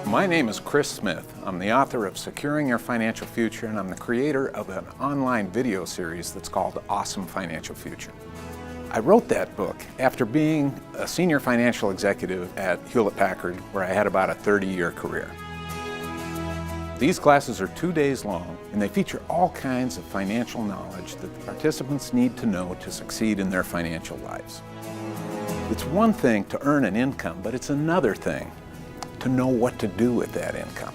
My name is Chris Smith. I'm the author of Securing Your Financial Future, and I'm the creator of an online video series that's called Awesome Financial Future. I wrote that book after being a senior financial executive at Hewlett-Packard, where I had about a 30-year career. These classes are 2 days long, and they feature all kinds of financial knowledge that the participants need to know to succeed in their financial lives. It's one thing to earn an income, but it's another thing to know what to do with that income.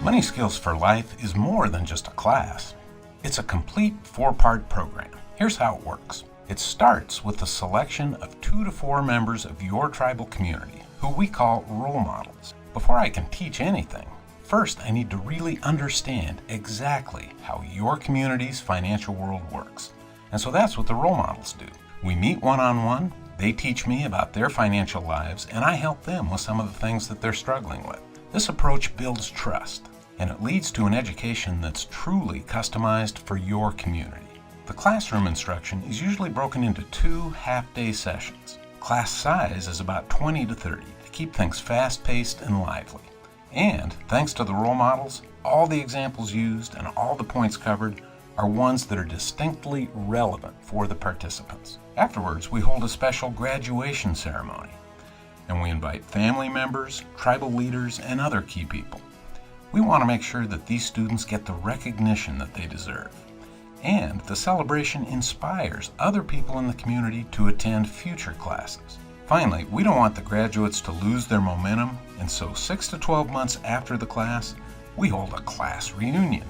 Money Skills for Life is more than just a class. It's a complete 4-part program. Here's how it works. It starts with the selection of 2 to 4 members of your tribal community, who we call role models. Before I can teach anything, first I need to really understand exactly how your community's financial world works. And so that's what the role models do. We meet one-on-one. They teach me about their financial lives, and I help them with some of the things that they're struggling with. This approach builds trust, and it leads to an education that's truly customized for your community. The classroom instruction is usually broken into 2 half-day sessions. Class size is about 20 to 30 to keep things fast-paced and lively. And thanks to the role models, all the examples used and all the points covered are ones that are distinctly relevant for the participants. Afterwards, we hold a special graduation ceremony, and we invite family members, tribal leaders, and other key people. We want to make sure that these students get the recognition that they deserve. And the celebration inspires other people in the community to attend future classes. Finally, we don't want the graduates to lose their momentum, and so 6 to 12 months after the class, we hold a class reunion.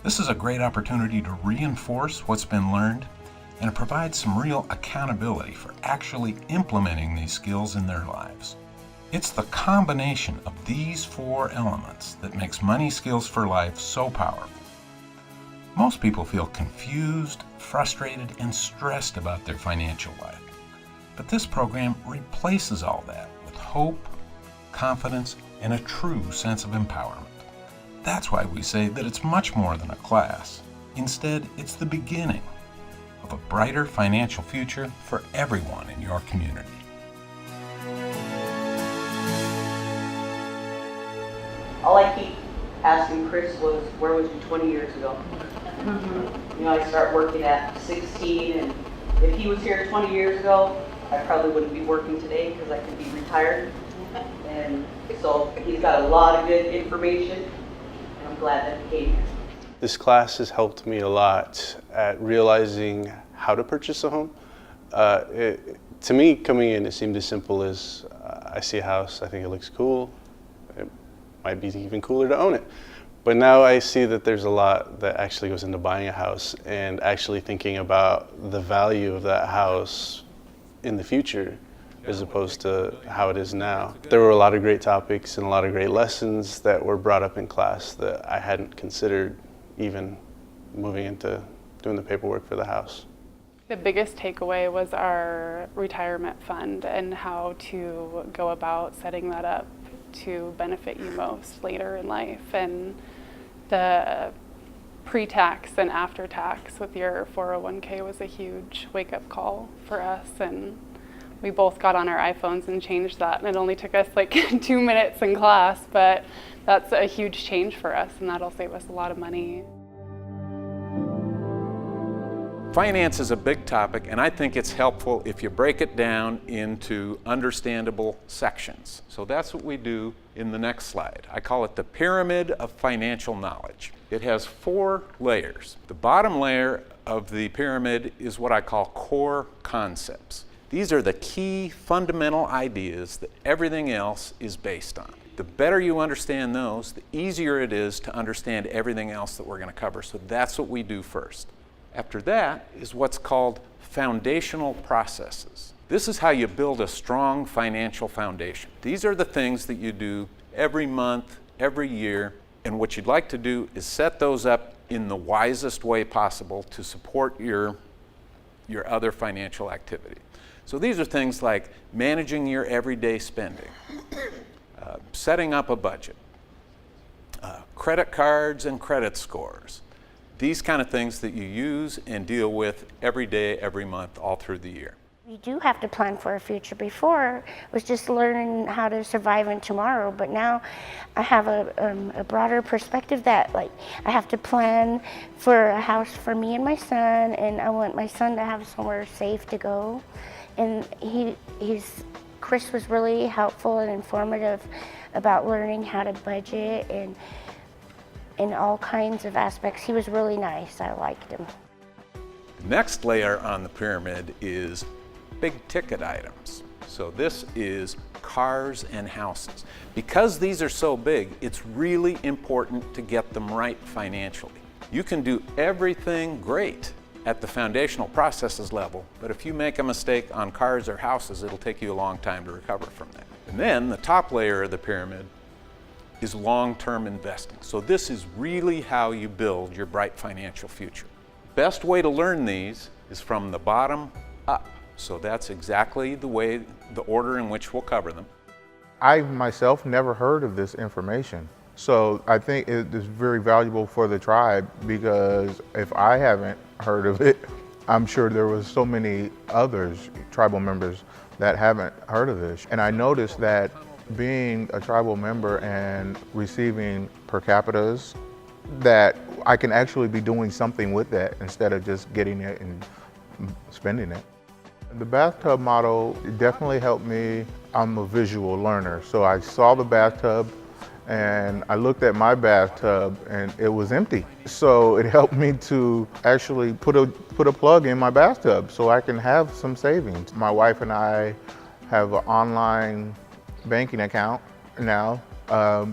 This is a great opportunity to reinforce what's been learned, and it provides some real accountability for actually implementing these skills in their lives. It's the combination of these 4 elements that makes Money Skills for Life so powerful. Most people feel confused, frustrated, and stressed about their financial life. But this program replaces all that with hope, confidence, and a true sense of empowerment. That's why we say that it's much more than a class. Instead, it's the beginning of a brighter financial future for everyone in your community. All I keep asking Chris was, where was you 20 years ago? You know, I start working at 16, and if he was here 20 years ago, I probably wouldn't be working today because I could be retired. And so he's got a lot of good information, and I'm glad that he came here. This class has helped me a lot at realizing how to purchase a home. To me, coming in, it seemed as simple as I see a house, I think it looks cool. It might be even cooler to own it. But now I see that there's a lot that actually goes into buying a house and actually thinking about the value of that house in the future as opposed to how it is now. There were a lot of great topics and a lot of great lessons that were brought up in class that I hadn't considered even moving into doing the paperwork for the house. The biggest takeaway was our retirement fund and how to go about setting that up to benefit you most later in life, and the pre-tax and after-tax with your 401k was a huge wake-up call for us, and we both got on our iPhones and changed that, and it only took us like 2 minutes in class, but that's a huge change for us, and that'll save us a lot of money. Finance is a big topic, and I think it's helpful if you break it down into understandable sections. So that's what we do in the next slide. I call it the pyramid of financial knowledge. It has 4 layers. The bottom layer of the pyramid is what I call core concepts. These are the key fundamental ideas that everything else is based on. The better you understand those, the easier it is to understand everything else that we're going to cover. So that's what we do first. After that is what's called foundational processes. This is how you build a strong financial foundation. These are the things that you do every month, every year, and what you'd like to do is set those up in the wisest way possible to support your other financial activity. So these are things like managing your everyday spending, setting up a budget, credit cards and credit scores, these kind of things that you use and deal with every day, every month, all through the year. You do have to plan for a future. Before, it was just learning how to survive in tomorrow, but now I have a broader perspective that, like, I have to plan for a house for me and my son, and I want my son to have somewhere safe to go. And Chris was really helpful and informative about learning how to budget and in all kinds of aspects. He was really nice. I liked him. The next layer on the pyramid is big ticket items. So this is cars and houses. Because these are so big, it's really important to get them right financially. You can do everything great at the foundational processes level, but if you make a mistake on cars or houses, it'll take you a long time to recover from that. And then the top layer of the pyramid is long-term investing. So this is really how you build your bright financial future. Best way to learn these is from the bottom up. So that's exactly the order in which we'll cover them. I myself never heard of this information. So I think it is very valuable for the tribe, because if I haven't heard of it, I'm sure there was so many others, tribal members, that haven't heard of this. And I noticed that being a tribal member and receiving per capitas, that I can actually be doing something with that instead of just getting it and spending it. The bathtub model definitely helped me. I'm a visual learner, so I saw the bathtub and I looked at my bathtub and it was empty. So it helped me to actually put a plug in my bathtub so I can have some savings. My wife and I have an online banking account now,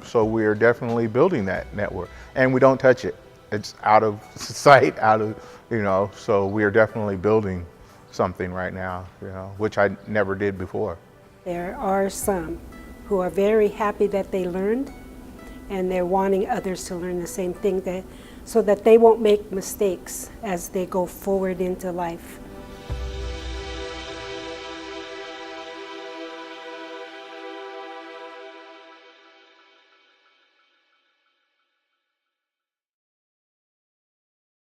so we're definitely building that network. And we don't touch it. It's out of sight, so we are definitely building something right now, which I never did before. There are some who are very happy that they learned, and they're wanting others to learn the same thing, so that they won't make mistakes as they go forward into life.